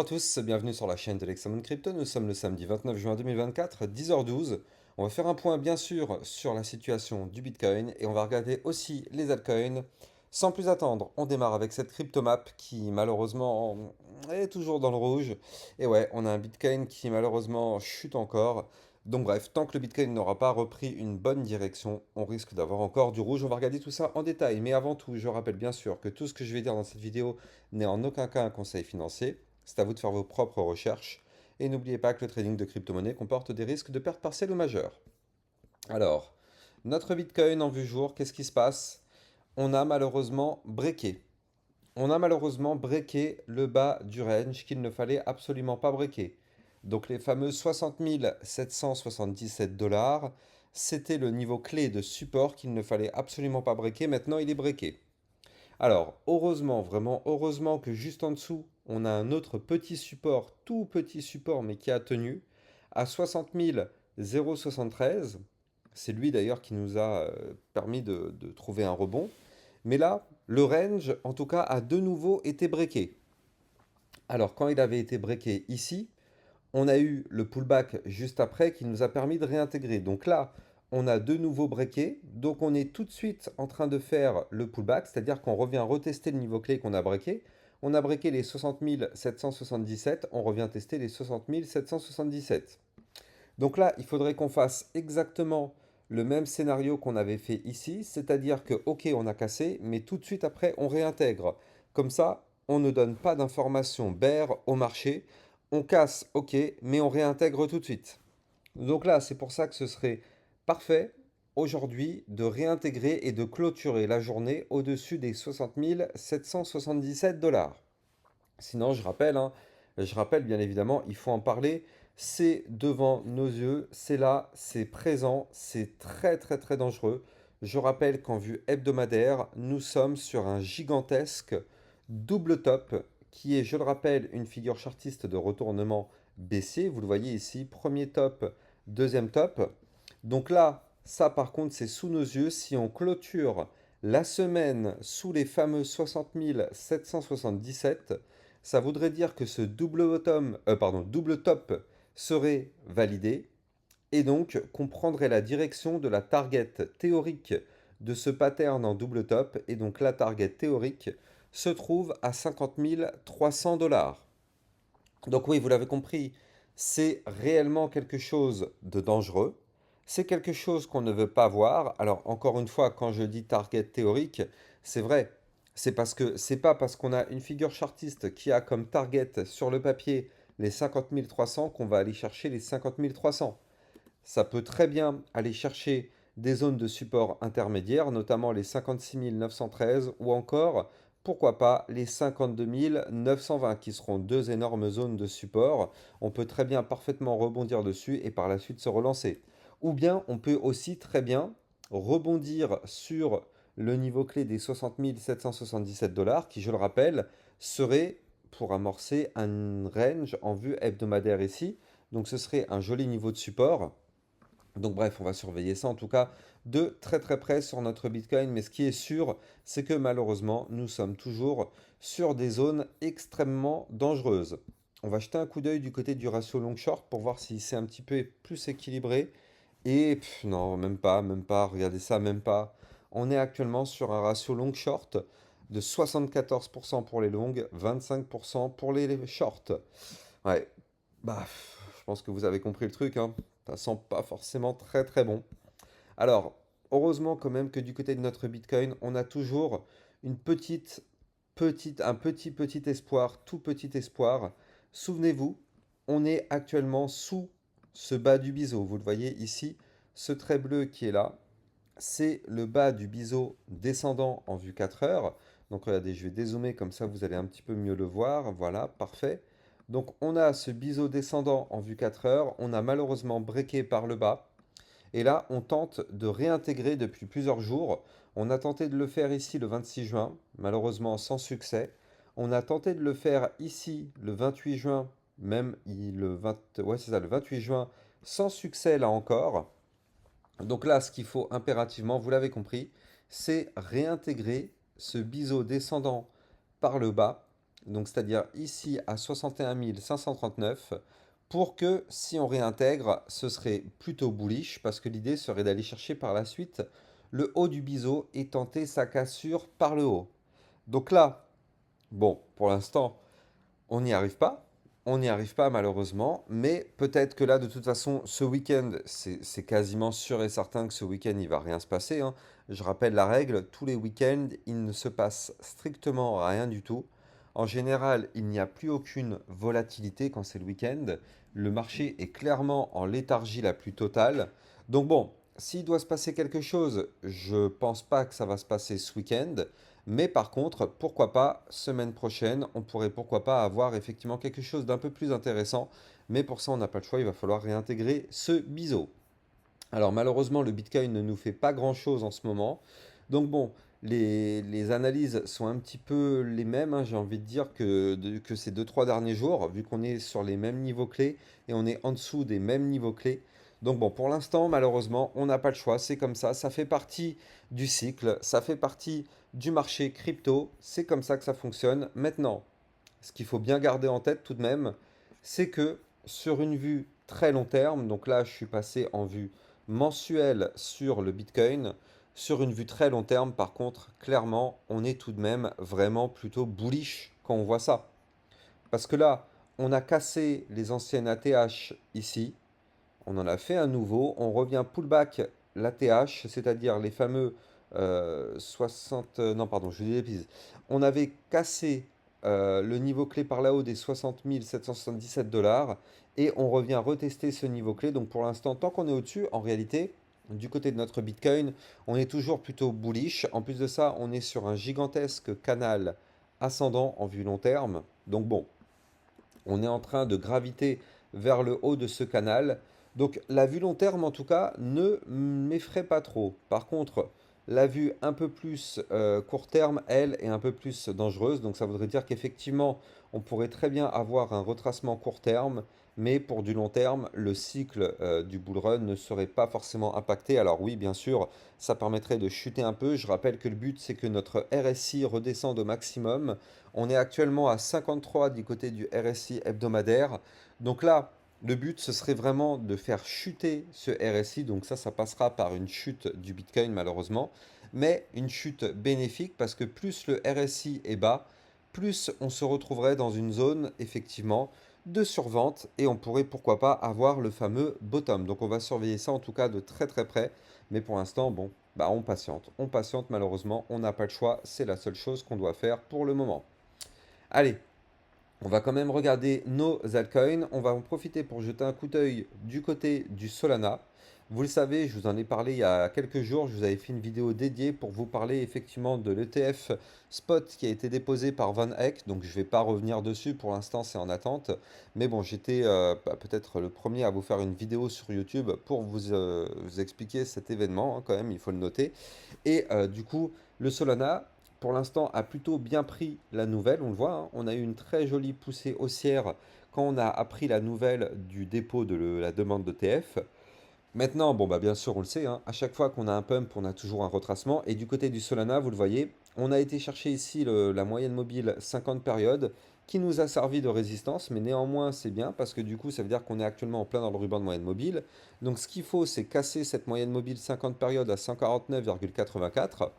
Bonjour à tous, bienvenue sur la chaîne de l'Hexamone Crypto. Nous sommes le samedi 29 juin 2024, 10h12. On va faire un point bien sûr sur la situation du Bitcoin et on va regarder aussi les altcoins. Sans plus attendre, on démarre avec cette cryptomap qui malheureusement est toujours dans le rouge. Et ouais, on a un Bitcoin qui malheureusement chute encore. Donc bref, tant que le Bitcoin n'aura pas repris une bonne direction, on risque d'avoir encore du rouge. On va regarder tout ça en détail. Mais avant tout, je rappelle bien sûr que tout ce que je vais dire dans cette vidéo n'est en aucun cas un conseil financier. C'est à vous de faire vos propres recherches. Et n'oubliez pas que le trading de crypto-monnaie comporte des risques de perte partielle ou majeure. Alors, notre Bitcoin en vue jour, qu'est-ce qui se passe? On a malheureusement breaké. On a malheureusement breaké le bas du range qu'il ne fallait absolument pas breaker. Donc les fameux 60 777 dollars, c'était le niveau clé de support qu'il ne fallait absolument pas breaker. Maintenant, il est breaké. Alors, heureusement, vraiment heureusement que juste en dessous, on a un autre petit support, tout petit support, mais qui a tenu à 60 073. C'est lui d'ailleurs qui nous a permis de trouver un rebond. Mais là, le range, en tout cas, a de nouveau été breaké. Alors, quand il avait été breaké ici, on a eu le pullback juste après qui nous a permis de réintégrer. Donc là, on a de nouveau breaké. Donc on est tout de suite en train de faire le pullback, c'est-à-dire qu'on revient retester le niveau clé qu'on a breaké. On a breaké les 60 777, on revient tester les 60 777. Donc là, il faudrait qu'on fasse exactement le même scénario qu'on avait fait ici, c'est-à-dire que, ok, on a cassé, mais tout de suite après, on réintègre. Comme ça, on ne donne pas d'informations bear au marché. On casse, ok, mais on réintègre tout de suite. Donc là, c'est pour ça que ce serait parfait aujourd'hui de réintégrer et de clôturer la journée au-dessus des 60 777 dollars. Sinon, je rappelle bien évidemment, il faut en parler. C'est devant nos yeux, c'est là, c'est présent, c'est très très très dangereux. Je rappelle qu'en vue hebdomadaire, nous sommes sur un gigantesque double top qui est, je le rappelle, une figure chartiste de retournement baissier. Vous le voyez ici, premier top, deuxième top. Donc là, ça par contre, c'est sous nos yeux. Si on clôture la semaine sous les fameux 60 777, ça voudrait dire que ce double top serait validé et donc qu'on prendrait la direction de la target théorique de ce pattern en double top. Et donc la target théorique se trouve à 50 300 dollars. Donc oui, vous l'avez compris, c'est réellement quelque chose de dangereux. C'est quelque chose qu'on ne veut pas voir. Alors encore une fois, quand je dis target théorique, c'est vrai. C'est pas parce qu'on a une figure chartiste qui a comme target sur le papier les 50 300 qu'on va aller chercher les 50 300. Ça peut très bien aller chercher des zones de support intermédiaires, notamment les 56 913 ou encore, pourquoi pas, les 52 920 qui seront deux énormes zones de support. On peut très bien parfaitement rebondir dessus et par la suite se relancer. Ou bien on peut aussi très bien rebondir sur le niveau clé des 60 777 dollars qui, je le rappelle, serait pour amorcer un range en vue hebdomadaire ici. Donc ce serait un joli niveau de support. Donc bref, on va surveiller ça en tout cas de très très près sur notre Bitcoin. Mais ce qui est sûr, c'est que malheureusement, nous sommes toujours sur des zones extrêmement dangereuses. On va jeter un coup d'œil du côté du ratio long-short pour voir si c'est un petit peu plus équilibré. Et non, même pas, même pas, regardez ça, même pas. On est actuellement sur un ratio long-short de 74% pour les longues, 25% pour les shorts. Ouais, bah, je pense que vous avez compris le truc, hein. Ça sent pas forcément très très bon. Alors, heureusement quand même que du côté de notre Bitcoin, on a toujours une un petit espoir, tout petit espoir. Souvenez-vous, on est actuellement sous ce bas du biseau. Vous le voyez ici, ce trait bleu qui est là, c'est le bas du biseau descendant en vue 4 heures. Donc regardez, je vais dézoomer comme ça vous allez un petit peu mieux le voir. Voilà, parfait. Donc on a ce biseau descendant en vue 4 heures. On a malheureusement breaké par le bas. Et là, on tente de réintégrer depuis plusieurs jours. On a tenté de le faire ici le 26 juin, malheureusement sans succès. On a tenté de le faire ici le 28 juin, même ouais, c'est ça, le 28 juin, sans succès là encore. Donc là, ce qu'il faut impérativement, vous l'avez compris, c'est réintégrer ce biseau descendant par le bas donc c'est-à-dire ici à 61 539, pour que si on réintègre, ce serait plutôt bullish, parce que l'idée serait d'aller chercher par la suite le haut du biseau et tenter sa cassure par le haut. Donc là, bon, pour l'instant, on n'y arrive pas. On n'y arrive pas malheureusement, mais peut-être que là, de toute façon, ce week-end, c'est quasiment sûr et certain que ce week-end, il va rien se passer, hein. Je rappelle la règle, tous les week-ends, il ne se passe strictement rien du tout. En général, il n'y a plus aucune volatilité quand c'est le week-end. Le marché est clairement en léthargie la plus totale. Donc bon, s'il doit se passer quelque chose, je pense pas que ça va se passer ce week-end. Mais par contre, pourquoi pas, semaine prochaine, on pourrait pourquoi pas avoir effectivement quelque chose d'un peu plus intéressant. Mais pour ça, on n'a pas le choix, il va falloir réintégrer ce biseau. Alors malheureusement, le Bitcoin ne nous fait pas grand-chose en ce moment. Donc bon, les analyses sont un petit peu les mêmes, hein, j'ai envie de dire, que ces deux-trois derniers jours, vu qu'on est sur les mêmes niveaux clés et on est en dessous des mêmes niveaux clés. Donc bon, pour l'instant, malheureusement, on n'a pas le choix, c'est comme ça fait partie du cycle, ça fait partie du marché crypto, c'est comme ça que ça fonctionne. Maintenant, ce qu'il faut bien garder en tête tout de même, c'est que sur une vue très long terme, donc là je suis passé en vue mensuelle sur le Bitcoin, sur une vue très long terme par contre, clairement, on est tout de même vraiment plutôt bullish quand on voit ça. Parce que là, on a cassé les anciennes ATH ici, on en a fait un nouveau, on revient pullback l'ATH, c'est-à-dire les fameux 60... non, pardon, je dis des bêtises. On avait cassé le niveau clé par là-haut des 60 777 dollars et on revient retester ce niveau clé. Donc pour l'instant, tant qu'on est au-dessus, en réalité, du côté de notre Bitcoin, on est toujours plutôt bullish. En plus de ça, on est sur un gigantesque canal ascendant en vue long terme. Donc bon, on est en train de graviter vers le haut de ce canal. Donc la vue long terme, en tout cas, ne m'effraie pas trop. Par contre, la vue un peu plus court terme, elle, est un peu plus dangereuse. Donc ça voudrait dire qu'effectivement, on pourrait très bien avoir un retracement court terme, mais pour du long terme, le cycle du bull run ne serait pas forcément impacté. Alors oui, bien sûr, ça permettrait de chuter un peu. Je rappelle que le but, c'est que notre RSI redescende au maximum. On est actuellement à 53 du côté du RSI hebdomadaire. Donc là, le but, ce serait vraiment de faire chuter ce RSI. Donc ça passera par une chute du Bitcoin malheureusement. Mais une chute bénéfique parce que plus le RSI est bas, plus on se retrouverait dans une zone effectivement de survente et on pourrait pourquoi pas avoir le fameux bottom. Donc on va surveiller ça en tout cas de très très près. Mais pour l'instant, bon, bah on patiente. On patiente malheureusement, on n'a pas le choix. C'est la seule chose qu'on doit faire pour le moment. Allez, on va quand même regarder nos altcoins. On va en profiter pour jeter un coup d'œil du côté du Solana. Vous le savez, je vous en ai parlé il y a quelques jours. Je vous avais fait une vidéo dédiée pour vous parler effectivement de l'ETF Spot qui a été déposé par Van Eck. Donc je ne vais pas revenir dessus. Pour l'instant, c'est en attente. Mais bon, j'étais peut-être le premier à vous faire une vidéo sur YouTube pour vous expliquer cet événement, hein, quand même, il faut le noter. Et du coup, le Solana, pour l'instant, a plutôt bien pris la nouvelle. On le voit, hein. On a eu une très jolie poussée haussière quand on a appris la nouvelle du dépôt de la demande d'ETF. Maintenant, bon, bah, bien sûr, on le sait, hein, à chaque fois qu'on a un pump, on a toujours un retracement. Et du côté du Solana, vous le voyez, on a été chercher ici la moyenne mobile 50 périodes qui nous a servi de résistance, mais néanmoins c'est bien parce que du coup ça veut dire qu'on est actuellement en plein dans le ruban de moyenne mobile. Donc ce qu'il faut c'est casser cette moyenne mobile 50 périodes à 149,84,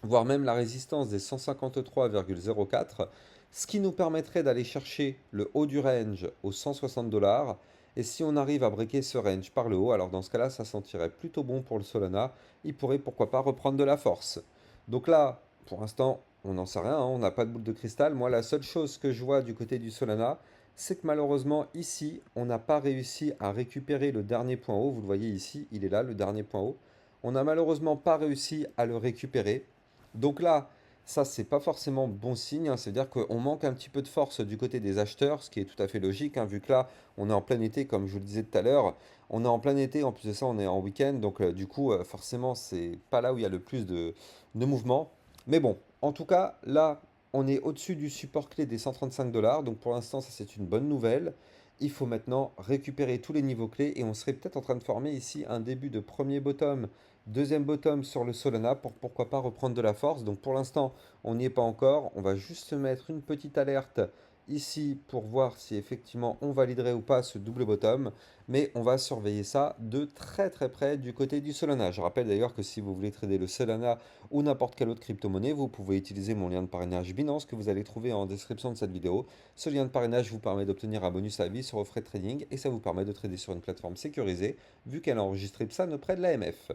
voire même la résistance des 153,04, ce qui nous permettrait d'aller chercher le haut du range aux 160 dollars. Et si on arrive à breaker ce range par le haut, alors dans ce cas-là, ça sentirait plutôt bon pour le Solana. Il pourrait pourquoi pas reprendre de la force. Donc là, pour l'instant, on n'en sait rien, hein, on n'a pas de boule de cristal. Moi, la seule chose que je vois du côté du Solana, c'est que malheureusement, ici, on n'a pas réussi à récupérer le dernier point haut. Vous le voyez ici, il est là, le dernier point haut. On n'a malheureusement pas réussi à le récupérer. Donc là, ça, c'est pas forcément bon signe, hein. C'est-à-dire qu'on manque un petit peu de force du côté des acheteurs, ce qui est tout à fait logique, hein, vu que là, on est en plein été, comme je vous le disais tout à l'heure. On est en plein été, en plus de ça, on est en week-end. Donc, du coup, forcément, c'est pas là où il y a le plus de mouvement. Mais bon, en tout cas, là, on est au-dessus du support clé des 135 dollars. Donc, pour l'instant, ça, c'est une bonne nouvelle. il faut maintenant récupérer tous les niveaux clés et on serait peut-être en train de former ici un début de premier bottom, deuxième bottom sur le Solana pour pourquoi pas reprendre de la force. Donc pour l'instant, on n'y est pas encore. On va juste se mettre une petite alerte ici pour voir si effectivement on validerait ou pas ce double bottom. Mais on va surveiller ça de très très près du côté du Solana. Je rappelle d'ailleurs que si vous voulez trader le Solana ou n'importe quelle autre crypto-monnaie, vous pouvez utiliser mon lien de parrainage Binance que vous allez trouver en description de cette vidéo. Ce lien de parrainage vous permet d'obtenir un bonus à vie sur vos frais de trading et ça vous permet de trader sur une plateforme sécurisée vu qu'elle a enregistré PSAN auprès de l'AMF.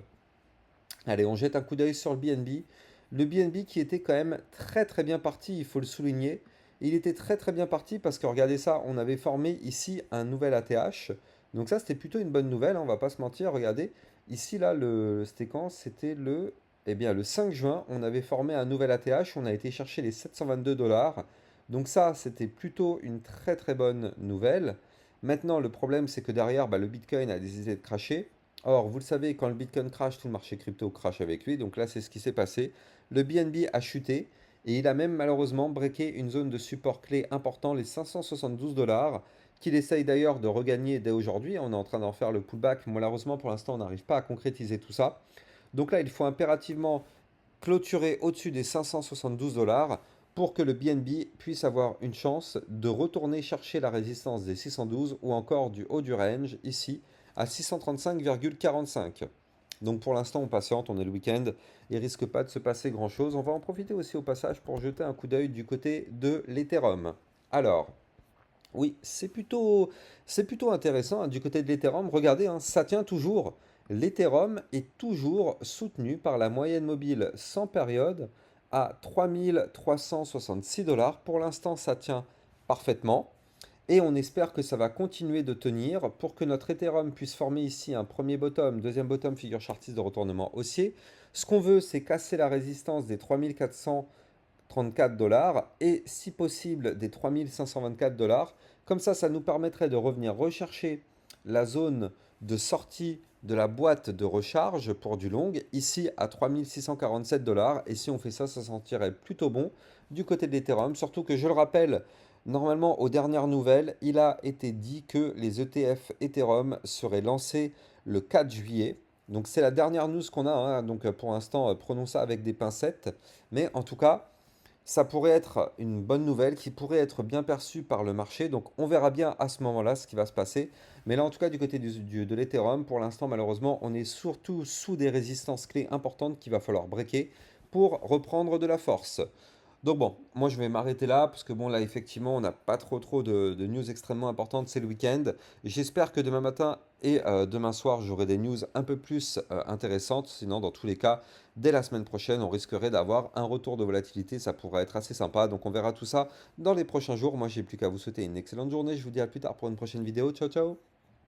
Allez, on jette un coup d'œil sur le BNB. Le BNB qui était quand même très très bien parti, il faut le souligner. Il était très très bien parti parce que regardez ça, on avait formé ici un nouvel ATH. Donc ça c'était plutôt une bonne nouvelle, on va pas se mentir. Regardez, ici là, c'était quand? C'était eh bien, le 5 juin, on avait formé un nouvel ATH, on a été chercher les 722 dollars. Donc ça c'était plutôt une très très bonne nouvelle. Maintenant le problème c'est que derrière, bah, le Bitcoin a décidé de cracher. Or, vous le savez, quand le Bitcoin crash, tout le marché crypto crash avec lui. Donc là, c'est ce qui s'est passé. Le BNB a chuté et il a même malheureusement breaké une zone de support clé important, les 572 dollars, qu'il essaye d'ailleurs de regagner dès aujourd'hui. On est en train d'en faire le pullback. Malheureusement, pour l'instant, on n'arrive pas à concrétiser tout ça. Donc là, il faut impérativement clôturer au-dessus des 572 dollars pour que le BNB puisse avoir une chance de retourner chercher la résistance des 612 ou encore du haut du range ici à 635,45. Donc pour l'instant on patiente, on est le week-end, il risque pas de se passer grand-chose. On va en profiter aussi au passage pour jeter un coup d'œil du côté de l'Ethereum. Alors, oui, c'est plutôt intéressant hein, du côté de l'Ethereum. Regardez, hein, ça tient toujours. L'Ethereum est toujours soutenu par la moyenne mobile sans période à 3366 dollars. Pour l'instant, ça tient parfaitement. Et on espère que ça va continuer de tenir pour que notre Ethereum puisse former ici un premier bottom, deuxième bottom figure chartiste de retournement haussier. Ce qu'on veut, c'est casser la résistance des 3434 dollars et si possible des 3524 dollars. Comme ça nous permettrait de revenir rechercher la zone de sortie de la boîte de recharge pour du long, ici à 3647 dollars. Et si on fait ça, ça sentirait plutôt bon du côté de l'Ethereum. Surtout que je le rappelle, normalement aux dernières nouvelles, il a été dit que les ETF Ethereum seraient lancés le 4 juillet. Donc c'est la dernière news qu'on a, hein. Donc pour l'instant, prenons ça avec des pincettes. Mais en tout cas, ça pourrait être une bonne nouvelle qui pourrait être bien perçue par le marché. Donc on verra bien à ce moment-là ce qui va se passer. Mais là en tout cas du côté de l'Ethereum, pour l'instant malheureusement on est surtout sous des résistances clés importantes qu'il va falloir breaker pour reprendre de la force. Donc bon, moi je vais m'arrêter là parce que bon là effectivement on n'a pas trop de news extrêmement importantes, c'est le week-end. J'espère que demain matin et demain soir j'aurai des news un peu plus intéressantes. Sinon dans tous les cas, dès la semaine prochaine on risquerait d'avoir un retour de volatilité, ça pourrait être assez sympa. Donc on verra tout ça dans les prochains jours. Moi j'ai plus qu'à vous souhaiter une excellente journée. Je vous dis à plus tard pour une prochaine vidéo. Ciao ciao.